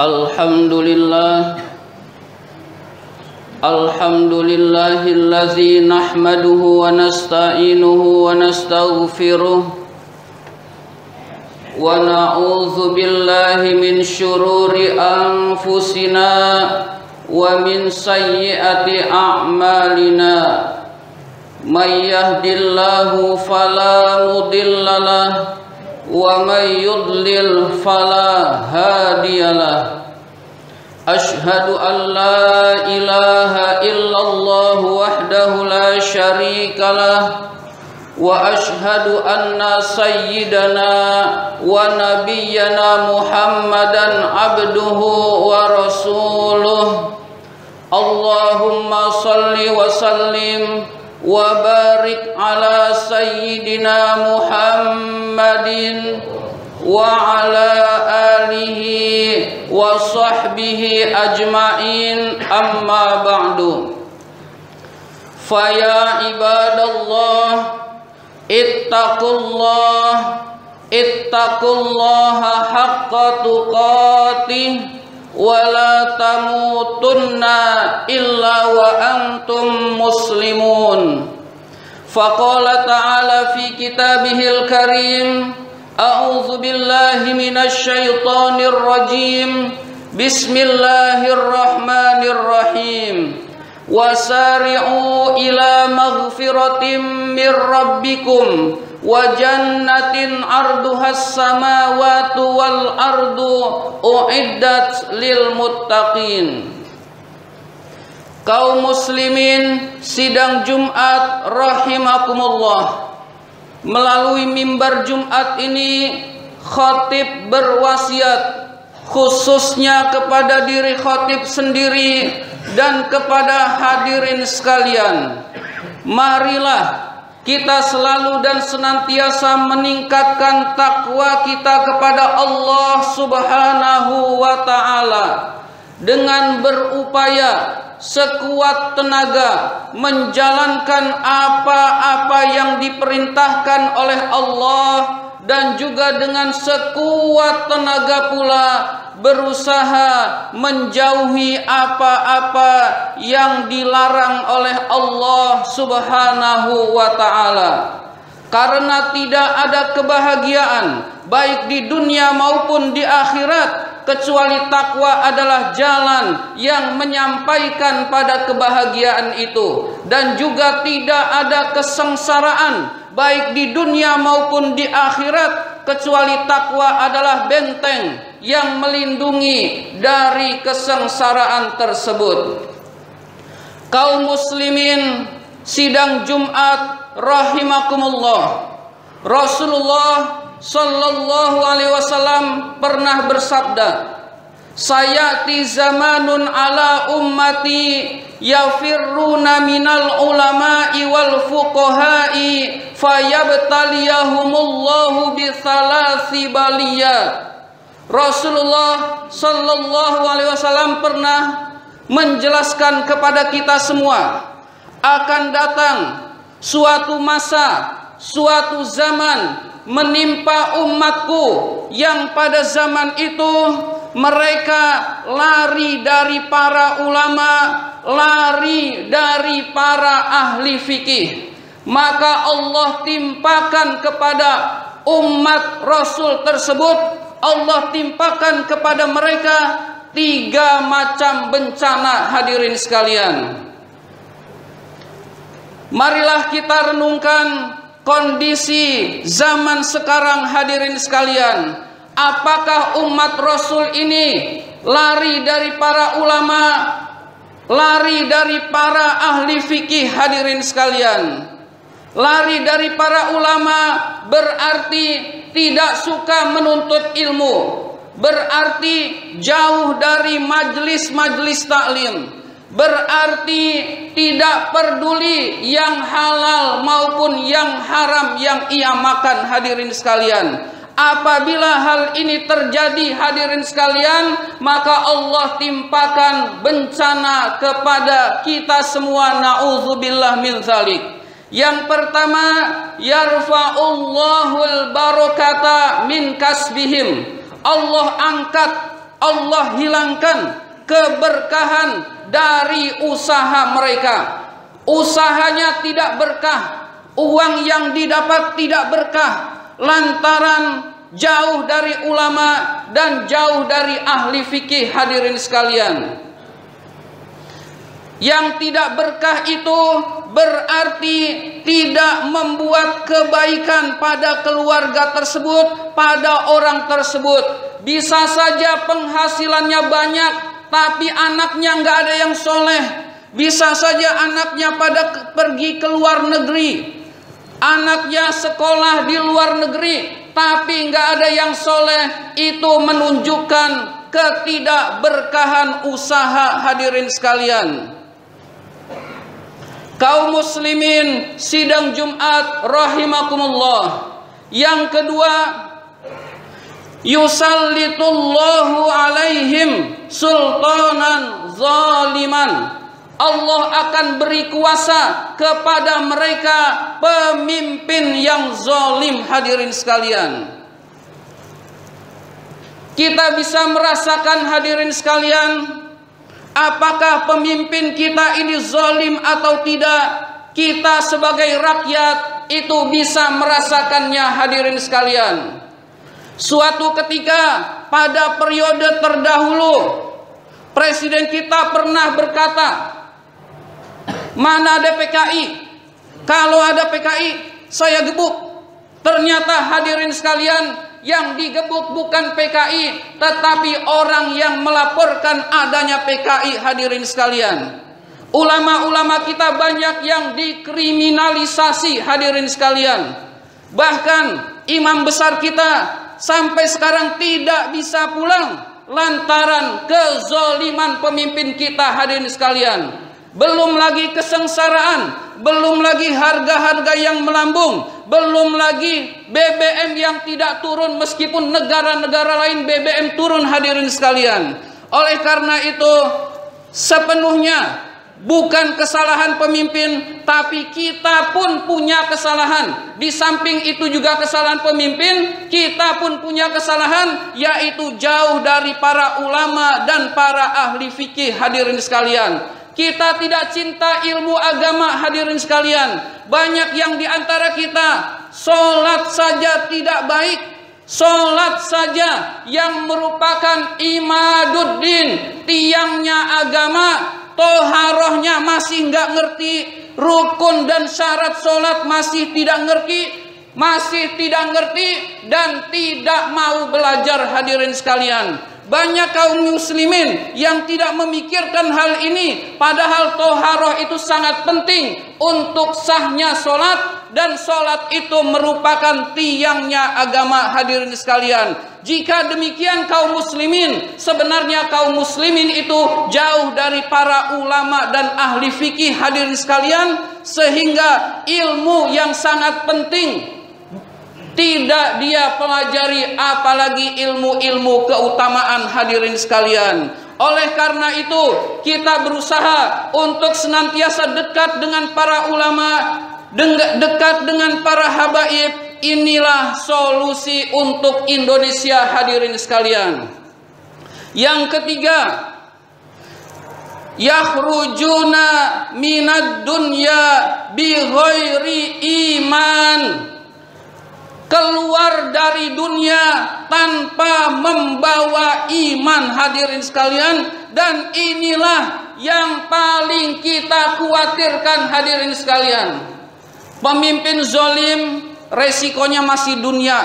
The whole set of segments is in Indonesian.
Alhamdulillahillazi nahmaduhu wa nasta'inuhu wa nastaghfiruh wa na'udzu billahi min syururi anfusina wa min sayyiati a'malina. May yahdillahu fala mudhillalah wa may yudlil fala hadiyalah. Ashhadu an la ilaha illallah wahdahu la syarikalah wa ashhadu anna sayyidana wa nabiyyana Muhammadan abduhu wa rasuluh. Allahumma salli wa sallim wa barik ala sayyidina Muhammadin wa ala alihi wa sahbihi ajma'in, amma ba'du. Faya ibadallah ittaqullaha haqqa tuqatih wa la tamutunna illa wa antum muslimun. Faqala ta'ala fi kitabihil karim, a'udzu billahi minasy syaithanir rajim. Bismillahirrahmanirrahim. Wasari'u ila maghfiratin mir rabbikum wa jannatin 'arduhas samawati wal ardu uiddat lil muttaqin. Kaum muslimin sidang Jumat rahimakumullah. Melalui mimbar Jumat ini khatib berwasiat khususnya kepada diri khatib sendiri dan kepada hadirin sekalian. Marilah kita selalu dan senantiasa meningkatkan takwa kita kepada Allah Subhanahu wa ta'ala dengan berupaya sekuat tenaga menjalankan apa-apa yang diperintahkan oleh Allah, dan juga dengan sekuat tenaga pula berusaha menjauhi apa-apa yang dilarang oleh Allah Subhanahu wa ta'ala. Karena tidak ada kebahagiaan baik di dunia maupun di akhirat kecuali takwa adalah jalan yang menyampaikan pada kebahagiaan itu, dan juga tidak ada kesengsaraan baik di dunia maupun di akhirat kecuali takwa adalah benteng yang melindungi dari kesengsaraan tersebut. Kaum muslimin sidang Jumat rahimakumullah, Rasulullah sallallahu alaihi wasallam pernah bersabda, sayati zamanun ala ummati yafirruna minal ulama'i wal fuqaha'i fayabtaliyahumullahu bithalasi baliyat. Rasulullah sallallahu alaihi wasallam pernah menjelaskan kepada kita semua akan datang suatu masa, suatu zaman menimpa umatku yang pada zaman itu mereka lari dari para ulama, lari dari para ahli fikih. Maka Allah timpakan kepada umat Rasul tersebut, Allah timpakan kepada mereka 3 macam bencana. Hadirin sekalian, marilah kita renungkan kondisi zaman sekarang. Hadirin sekalian, apakah umat Rasul ini lari dari para ulama, lari dari para ahli fikih? Hadirin sekalian, lari dari para ulama berarti tidak suka menuntut ilmu, berarti jauh dari majlis-majlis taklim, berarti tidak peduli yang halal maupun yang haram yang ia makan. Hadirin sekalian, apabila hal ini terjadi, hadirin sekalian, maka Allah timpakan bencana kepada kita semua. Na'udzubillah min dzalik. Yang pertama, yarfa'ullahul barakata min kasbihim. Allah angkat, Allah hilangkan keberkahan dari usaha mereka. Usahanya tidak berkah, uang yang didapat tidak berkah, lantaran jauh dari ulama dan jauh dari ahli fikih. Hadirin sekalian, yang tidak berkah itu berarti tidak membuat kebaikan pada keluarga tersebut, pada orang tersebut. Bisa saja penghasilannya banyak, tapi anaknya nggak ada yang soleh. Bisa saja anaknya pada pergi ke luar negeri, anaknya sekolah di luar negeri, tapi nggak ada yang soleh. Itu menunjukkan ketidakberkahan usaha. Hadirin sekalian, kaum muslimin sidang Jumat rahimakumullah. Yang kedua, yusallitullahu alaihim sultanan zaliman. Allah akan beri kuasa kepada mereka pemimpin yang zalim. Hadirin sekalian, kita bisa merasakan, hadirin sekalian, apakah pemimpin kita ini zalim atau tidak. Kita sebagai rakyat itu bisa merasakannya. Hadirin sekalian, suatu ketika pada periode terdahulu, presiden kita pernah berkata, mana ada PKI? Kalau ada PKI, saya gebuk. Ternyata hadirin sekalian, yang digebuk bukan PKI, tetapi orang yang melaporkan adanya PKI. Hadirin sekalian, ulama-ulama kita banyak yang dikriminalisasi. Hadirin sekalian, bahkan imam besar kita sampai sekarang tidak bisa pulang lantaran kezaliman pemimpin kita. Hadirin sekalian, belum lagi kesengsaraan, belum lagi harga-harga yang melambung, belum lagi BBM yang tidak turun meskipun negara-negara lain BBM turun. Hadirin sekalian, oleh karena itu sepenuhnya bukan kesalahan pemimpin, tapi kita pun punya kesalahan. Di samping itu juga kesalahan pemimpin, kita pun punya kesalahan, yaitu jauh dari para ulama dan para ahli fikih. Hadirin sekalian, kita tidak cinta ilmu agama. Hadirin sekalian, banyak yang diantara kita sholat saja tidak baik, sholat saja yang merupakan imaduddin, tiangnya agama, toharohnya masih nggak ngerti, rukun dan syarat sholat masih tidak ngerti, dan tidak mau belajar. Hadirin sekalian, banyak kaum muslimin yang tidak memikirkan hal ini, padahal toharoh itu sangat penting untuk sahnya sholat, dan sholat itu merupakan tiangnya agama. Hadirin sekalian, jika demikian kaum muslimin, sebenarnya kaum muslimin itu jauh dari para ulama dan ahli fikih. Hadirin sekalian, sehingga ilmu yang sangat penting tidak dia pelajari, apalagi ilmu-ilmu keutamaan. Hadirin sekalian, oleh karena itu kita berusaha untuk senantiasa dekat dengan para ulama, dekat dengan para habaib. Inilah solusi untuk Indonesia. Hadirin sekalian, yang ketiga, yakhrujuna minad dunya bi ghairi iman. Keluar dari dunia tanpa membawa iman. Hadirin sekalian, dan inilah yang paling kita khawatirkan. Hadirin sekalian, pemimpin zalim resikonya masih dunia,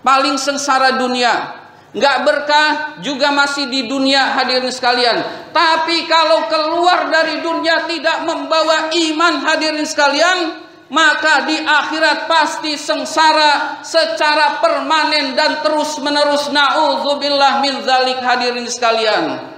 paling sengsara dunia, nggak berkah juga masih di dunia. Hadirin sekalian, tapi kalau keluar dari dunia tidak membawa iman, hadirin sekalian, maka di akhirat pasti sengsara secara permanen dan terus menerus. Na'udzubillah min dzalik. Hadirin sekalian,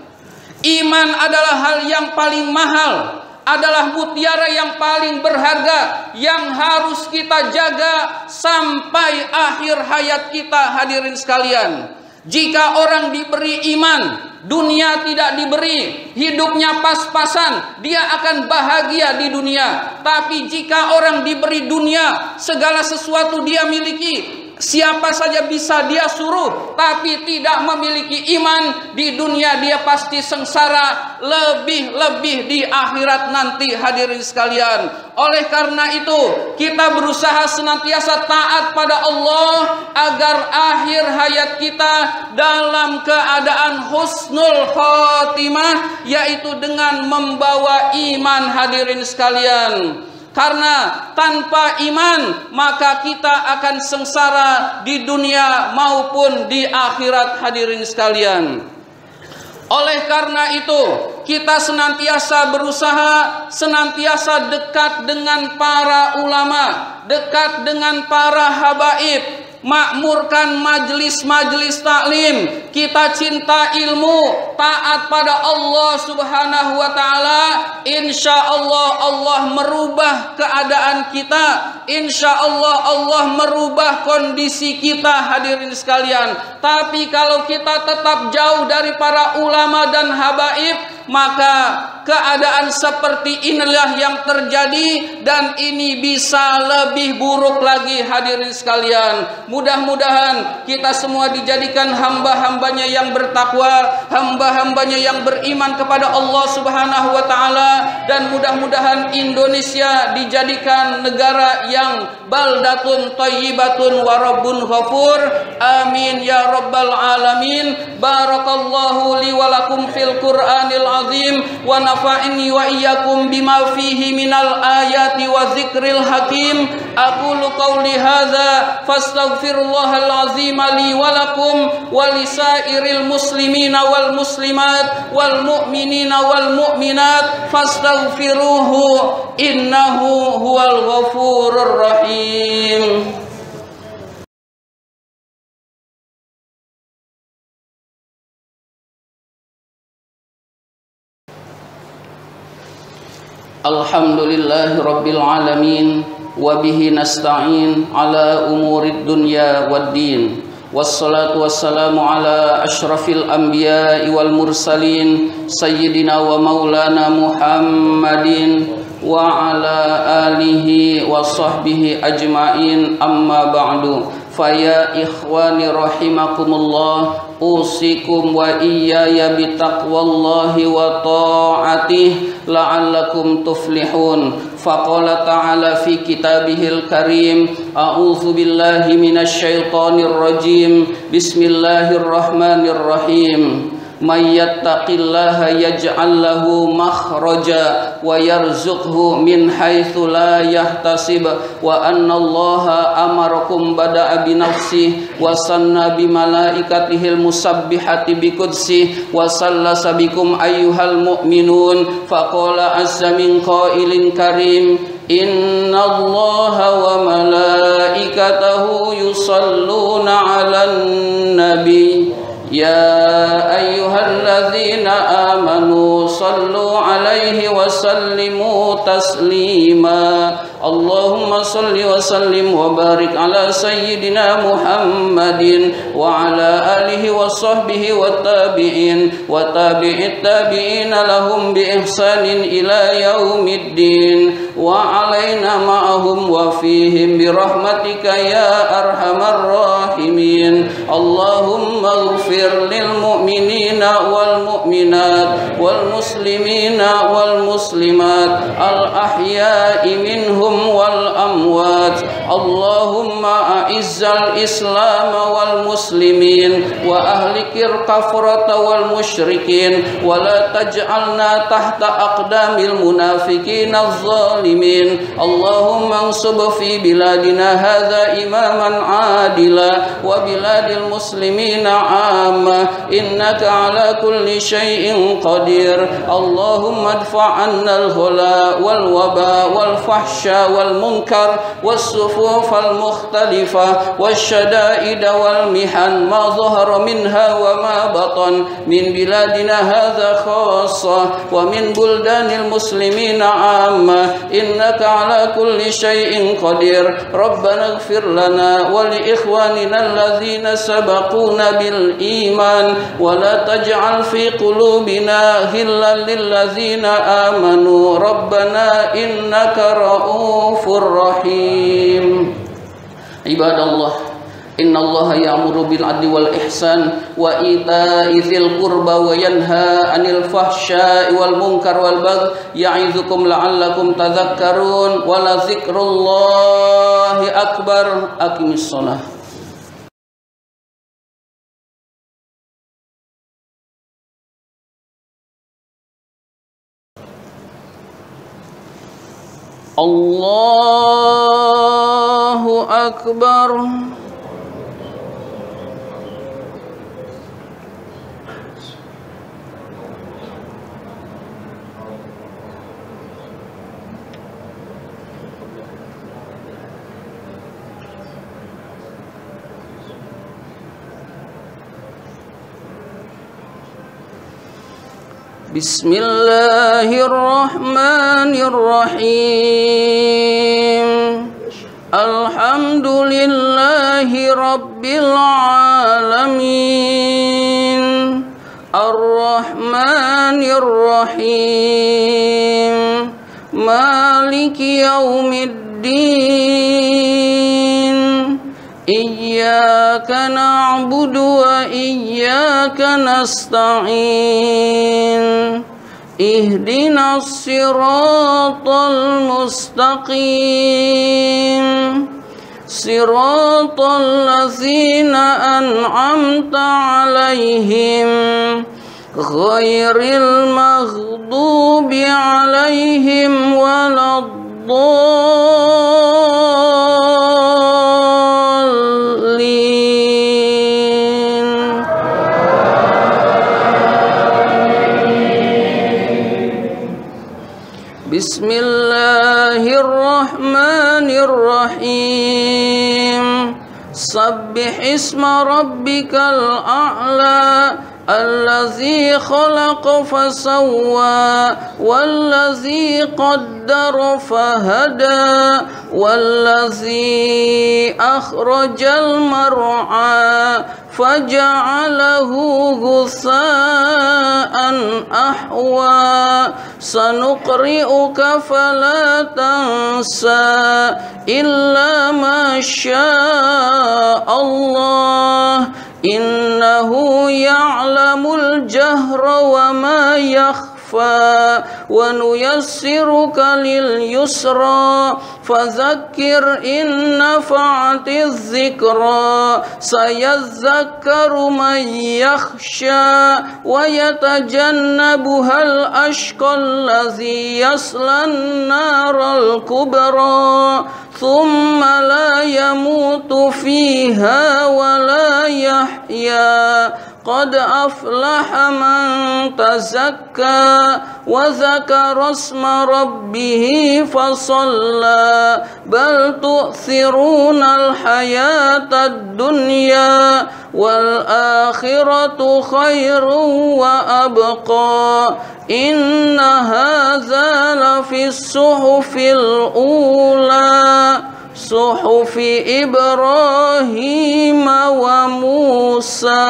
iman adalah hal yang paling mahal, adalah mutiara yang paling berharga yang harus kita jaga sampai akhir hayat kita. Hadirin sekalian, jika orang diberi iman, dunia tidak diberi, hidupnya pas-pasan, dia akan bahagia di dunia. Tapi jika orang diberi dunia, segala sesuatu dia miliki, siapa saja bisa dia suruh, tapi tidak memiliki iman, di dunia dia pasti sengsara, lebih-lebih di akhirat nanti, hadirin sekalian. Oleh karena itu, kita berusaha senantiasa taat pada Allah agar akhir hayat kita dalam keadaan husnul khotimah, yaitu dengan membawa iman, hadirin sekalian. Karena tanpa iman maka kita akan sengsara di dunia maupun di akhirat, hadirin sekalian. Oleh karena itu kita senantiasa berusaha, senantiasa dekat dengan para ulama, dekat dengan para habaib, makmurkan majlis-majlis taklim, kita cinta ilmu, taat pada Allah Subhanahu wa taala. Insya Allah Allah merubah keadaan kita, insya Allah Allah merubah kondisi kita, hadirin sekalian. Tapi kalau kita tetap jauh dari para ulama dan habaib, maka keadaan seperti inilah yang terjadi, dan ini bisa lebih buruk lagi, hadirin sekalian. Mudah-mudahan kita semua dijadikan hamba-hambanya yang bertakwa, hamba-hambanya yang beriman kepada Allah Subhanahu wa taala, dan mudah-mudahan Indonesia dijadikan negara yang baldatun thayyibatun wa rabbun ghafur. Amin ya rabbal alamin. Barakallahu li wa lakum fil Qur'anil azim wa nafa'ni wa iyyakum bima fihi minal ayati wa dzikril hakim. Aqulu qawli hadza fastaghfirullahal azim li wa lakum wa lisairil muslimina wal muslimat wal mu'minina wal mu'minat fastaghfiruhu innahu huwal ghafurur rahim. Alhamdulillahi rabbil alamin, wa bihi nasta'in ala umurid dunya waddin. Wassalatu wassalamu ala ashrafil anbiya'i wal mursalin sayyidina wa maulana Muhammadin wa ala alihi wa sahbihi ajma'in, amma ba'du. Faya ikhwani rahimakumullah, usikum wa iyaya bitaqwallahi wa ta'atih la'allakum tuflihun. Faqala ta'ala fi kitabihil karim, a'udzu billahi minasy syaithanir rajim, bismillahirrahmanirrahim. May yattaqillaha yaj'al lahu makhraja wa yarzuqhu min haitsu la yahtasib, wa annallaha amarakum bada'a bi nafsihi wa sanna bi malaikatihil musabbihati bi qudsihi wa sallasa bikum ayyuhal mu'minun. Faqala azza min qailin karim, innallaha wa malaikatahu yusalluna 'alan nabi ya ayyuhalladzina amanu sallu alaihi wa sallimu taslima. Allahumma salli wa sallim wa barik ala sayyidina Muhammadin wa ala alihi wa sahbihi wa tabi'in wa tabi'it tabi'ina lahum bi ihsanin ila yaumiddin wa alaina ma'ahum wa fihim bi rahmatika ya arhamar rahimin. Allahumma ighfir lil mu'minina wal mu'minat wal muslimina wal muslimat al ahya'i minhum wal amwat. Allahumma a'izzal islam wal muslimin wa ahlikir kafrata wal musyrikin wa la taj'alna tahta aqdamil munafiqin az-zalimin. Allahumma ansub fi biladina hadza imaman adila wa biladil muslimina amma innaka ala kulli syai'in qadir. Allahumma adfa' 'anna al-ghala wal waba wal fahsya wal munkar was sufuf al mukhtalifa wasyada'id wal mihan ma zahara minha wa ma batan min biladina hadza khassa wa min buldanil muslimina amma innaka ala kulli syai'in qadir. Rabbana ighfir lana wa li ikhwanina alladzina sabaquna bil iman wa la taj'al fi qulubina ghillan lil ladzina amanu rabbana innaka raufur rahim. Ibadallah, Innallaha ya'muru bil 'adli wal ihsan wa ita'i dzil qurba wa yanha 'anil fahsya'i wal munkar wal baghi ya'izukum la'allakum tadhakkarun wa la dzikrullahi akbar. Aqimis shalah. Allahu akbar. Bismillahirrahmanirrahim. Alhamdulillahi rabbil alamin. Ar-Rahmanir-Rahim. Maliki yaumiddin. Iyyaka na'budu wa iyyaka nasta'in. Ihdinas siratal mustaqim. Siratal ladzina an'amta 'alaihim ghairil maghdubi 'alaihim waladdallin. Bismillahirrahmanirrahim. Sabbih isma rabbikal a'la allazi khalaqa fasawwa wallazi qaddara fahada wallazi akhrajal mar'a faja'alahu ghussa'an ahwa sanuqri'uka fala tansa illa ma syaa Allah innahu ya'lamul jahra wa ma yakhfa wa nuyassiruka lil yusra fadzakkir in nafa'atiz zikra sayadzakkaru man yakhsha wa yatajannabuhal ashqal ladzi yaslan naral kubra thumma la yamutu fiha wa la yahya qad aflaha man tazakka wa dzakara isma rabbih fasalla bal tu'thirunal hayatad dunya wal akhiratu khairun wa abqa inna hadza lafis suhufil ula suhufi Ibrahim wa Musa.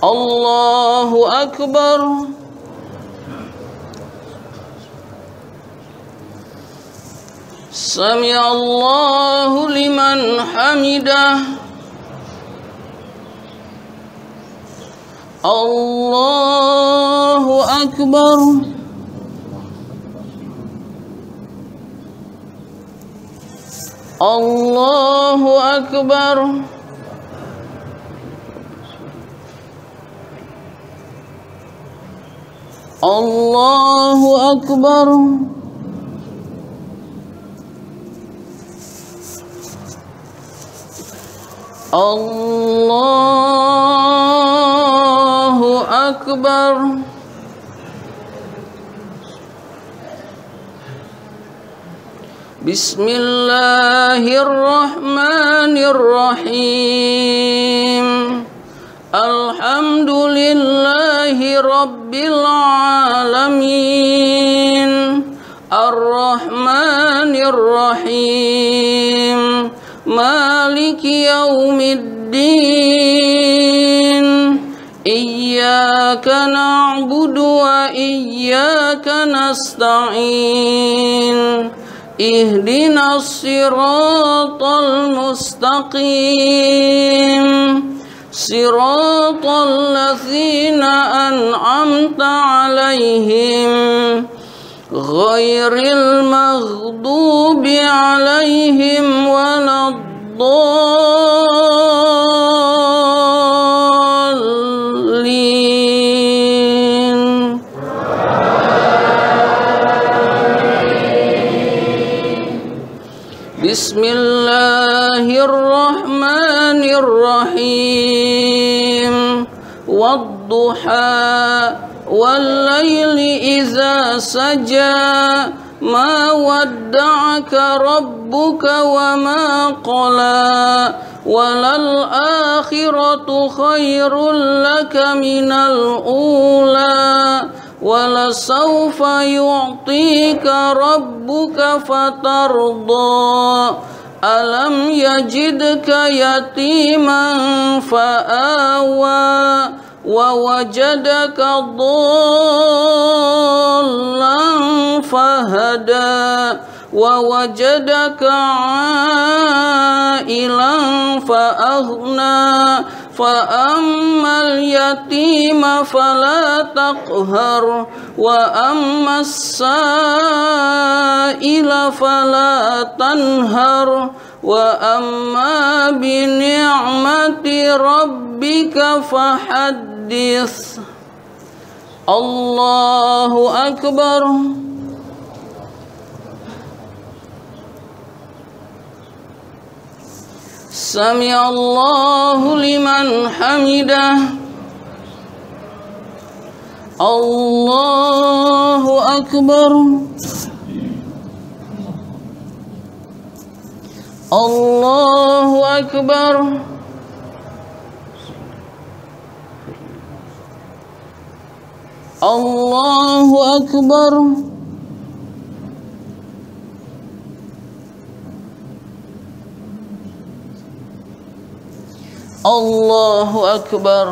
Allahu akbar. Sami Allahu liman hamidah. Allahu akbar. Allahu akbar. Allahu akbar. Allahu akbar. Bismillahirrahmanirrahim. Alhamdulillahi rabbil alamin. Ar-Rahmanir-Rahim. Maliki yaumiddin. Iyyaka na'budu wa iyyaka nasta'in. اهدنا الصراط المستقيم صراط الذين أنعمت عليهم غير المغضوب عليهم ولا الضالين. بسم الله الرحمن الرحيم والضحى والليل إذا سجى ما ودعك ربك وما قلى وللآخرة خير لك من الأولى ولسوف يعطيك ربك فترضى ألم يجدك يتيما فآوى ووجدك ضالا فهدى ووجدك عائلا فأغنى فأما اليتيم فلا تقهر وأما السائل فلا تنهر وأما بنعمة ربك فحدث. الله أكبر. سمع الله لمن حمده. الله أكبر. الله أكبر. الله أكبر. الله أكبر.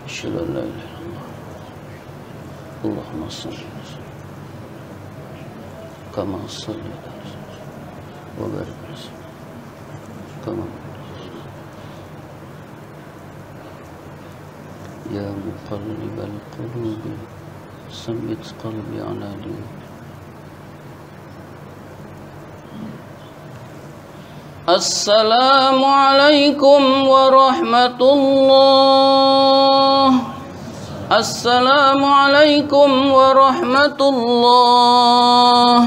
أشهد أن لا إله إلا الله. اللهم صل كما صليت وبارك كما يا مقلب القلوب ثبت قلبي على دينك. السلام عليكم ورحمة الله. السلام عليكم ورحمة الله.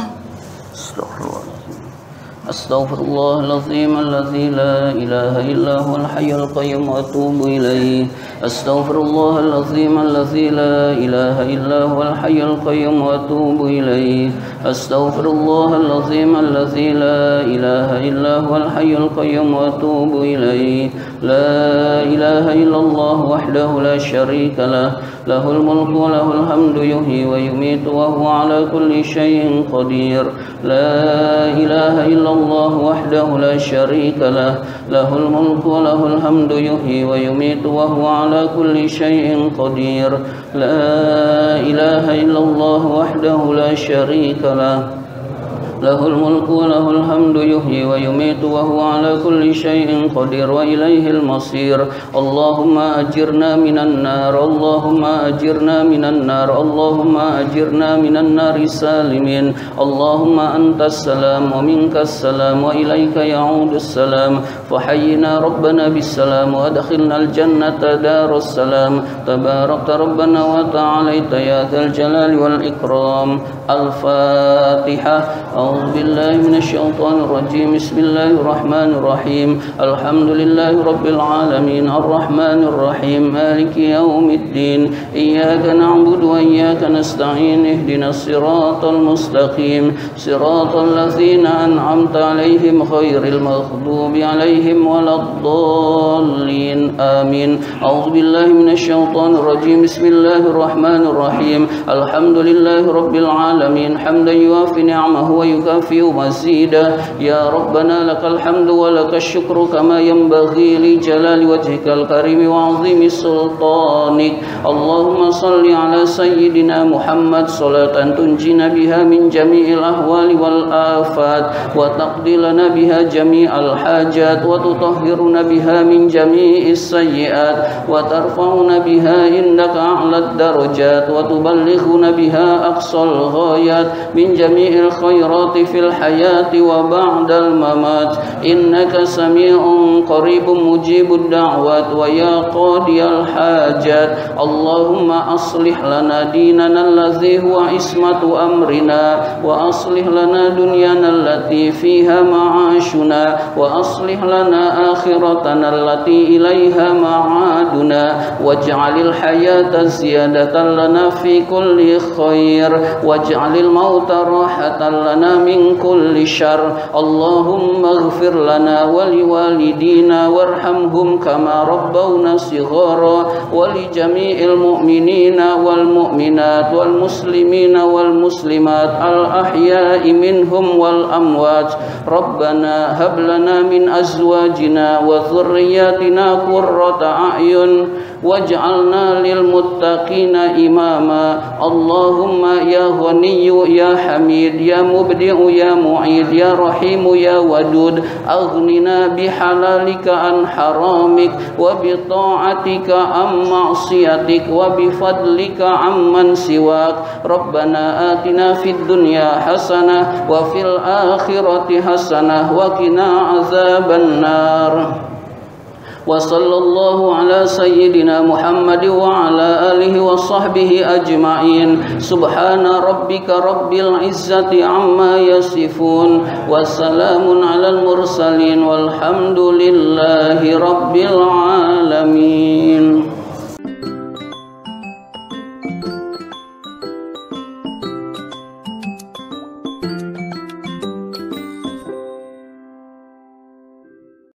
أستغفر الله العظيم الذي لا إله إلا هو الحي القيوم وأتوب إليه. أستغفر الله العظيم الذي لا إله إلا هو الحي القيوم وأتوب إليه. أستغفر الله العظيم الذي لا إله إلا هو الحي القيوم وأتوب إليه. لا إله إلا الله وحده لا شريك له له الملك وله الحمد يحيي ويميت وهو على كل شيء قدير. لا إله إلا الله وحده لا شريك له له الملك وله الحمد يحيي ويميت وهو على كل شيء قدير. لا إله إلا الله وحده لا شريك له له الملك وله الحمد يحيي ويميت وهو على كل شيء قدير وإليه المصير. اللهم أجرنا من النار. اللهم أجرنا من النار. اللهم أجرنا من النار سالمين. اللهم أنت السلام ومنك السلام وإليك يعود السلام. فحينا ربنا بالسلام وأدخلنا الجنة دار السلام. تباركت ربنا وتعاليت يا ذا الجلال والإكرام. الفاتحة. أعوذ بالله من الشيطان الرجيم. بسم الله الرحمن الرحيم. الحمد لله رب العالمين الرحمن الرحيم مالك يوم الدين. إياك نعبد وإياك نستعين. اهدنا الصراط المستقيم صراط الذين أنعمت عليهم غير المغضوب عليهم ولا الضالين آمين. أعوذ بالله من الشيطان الرجيم. بسم الله الرحمن الرحيم. الحمد لله رب العالمين حمدا يوافي نعمه يكافئ مزيدا يا ربنا لك الحمد ولك الشكر كما ينبغي لجلال وجهك الكريم وعظيم سلطانك اللهم صل على سيدنا محمد صلاة تنجينا بها من جميع الأهوال والآفات وتقضي لنا بها جميع الحاجات وتطهرنا بها من جميع السيئات وترفعنا بها عندك أعلى الدرجات وتبلغنا بها أقصى الغايات من جميع الخيرات في الحياة وبعد الممات إنك سميع قريب مجيب الدعوات ويا قاضي الحاجات اللهم أصلح لنا ديننا الذي هو عصمة أمرنا وأصلح لنا دنيانا التي فيها معاشنا وأصلح لنا آخرتنا التي إليها معادنا واجعل الحياة زيادة لنا في كل خير واجعل الموت راحة لنا من كل شر اللهم اغفر لنا ولوالدينا وارحمهم كما ربونا صغارا ولجميع المؤمنين والمؤمنات والمسلمين والمسلمات الأحياء منهم والأموات ربنا هب لنا من أزواجنا وذرياتنا قرة أعين واجعلنا للمتقين إماما اللهم يا غني يا حميد يا مبدع يا معيد يا رحيم يا ودود أغننا بحلالك عن حرامك وبطاعتك عن معصيتك وبفضلك عمن سواك ربنا آتنا في الدنيا حسنة وفي الآخرة حسنة وقنا عذاب النار وصلى الله على سيدنا محمد وعلى آله وصحبه أجمعين سبحان ربك رب العزة عما يصفون وسلام على المرسلين والحمد لله رب العالمين.